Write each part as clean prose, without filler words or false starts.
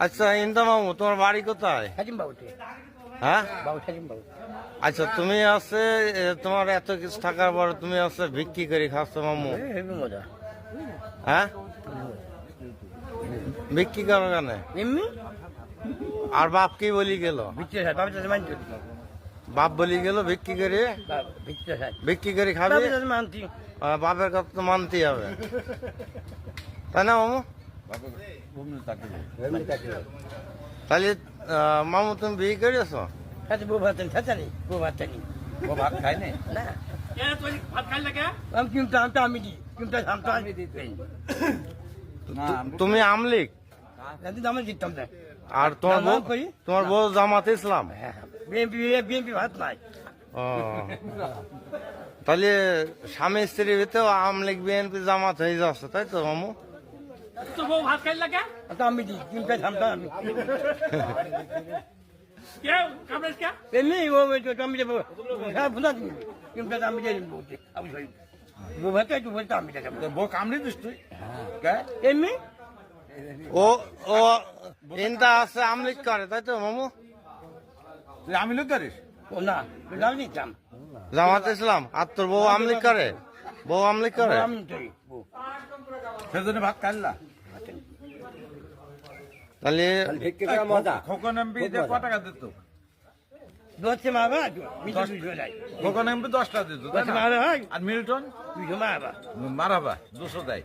আচ্ছা ইন্দা মামু, তোমার বাড়ি কোথায়? হ্যাঁ, আচ্ছা তুমি আছে তোমার এত কিছু থাকার পর তুমি আছে বিক্রি করে খাচ্ছ মামু? হ্যাঁ, বিক্রি করো কেন? আর বাপ কি বলি গেল? বাপ বলি গেল বিক্রি করে খাবে, বাপের কথা তো মানতেই হবে, তাই না মামু? তাহলে মামু তুমি বিয়ে করেছ? তুমি আমলিক আর তোমার বউ জামাত ইসলাম? ও, তাহলে স্বামী স্ত্রীর ভিতরেও আমলিক বিএনপি জামাত হয়ে যাচ্ছে, তাই তো মামু? ও ও ইনটা আছে আমলিক করে, তাই তো মামু? তুই আমলিক করিস? জামাত ইসলাম। আর তোর বউ আমলিক করে? বউ আমলিক করে? সেজন্য ভাত খাইলা? তাহলে খোকন এমপি ক টাকা দিত? খোকন এমপি 10টা দিত, আর মিল্টন মারাবা 200 দেয়।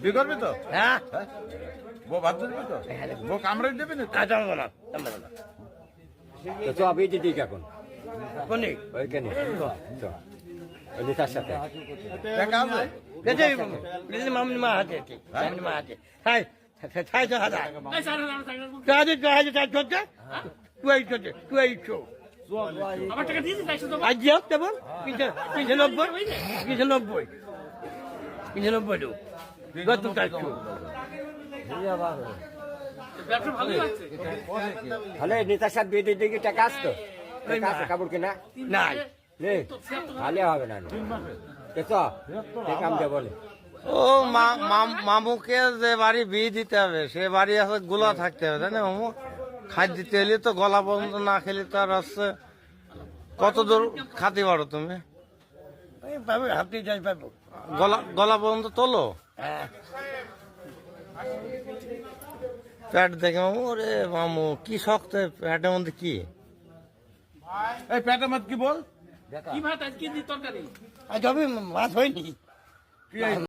বিয়ে করবি তো? বউ ভাত দিবি তো? বউ কামড়ে দেবে না? নেতার সাথে তাহলে নেতার সাথে বিয়ে দিতে গিয়ে টাকা আসতো? কাপড় কিনা নাই, ভালো হবে না, কাম দেবো। ও মামুকে যে বাড়ি বিয়ে দিতে হবে সে বাড়ি আছে গোলা থাকতে হবে, তাই না মামু? খাদ্য দিতে হলে তো গলা পর্যন্ত না খেলে তো আর আছে। কত দূর খাতে পারো তুমি? গলা পর্যন্ত তোলো? প্যাট দেখে মামু, রে মামু কি শক্ত প্যাটের মধ্যে। কি এই পেটের মত কি বল? কি ভাত আজকে দি তরকারি? মাছ হয়নি।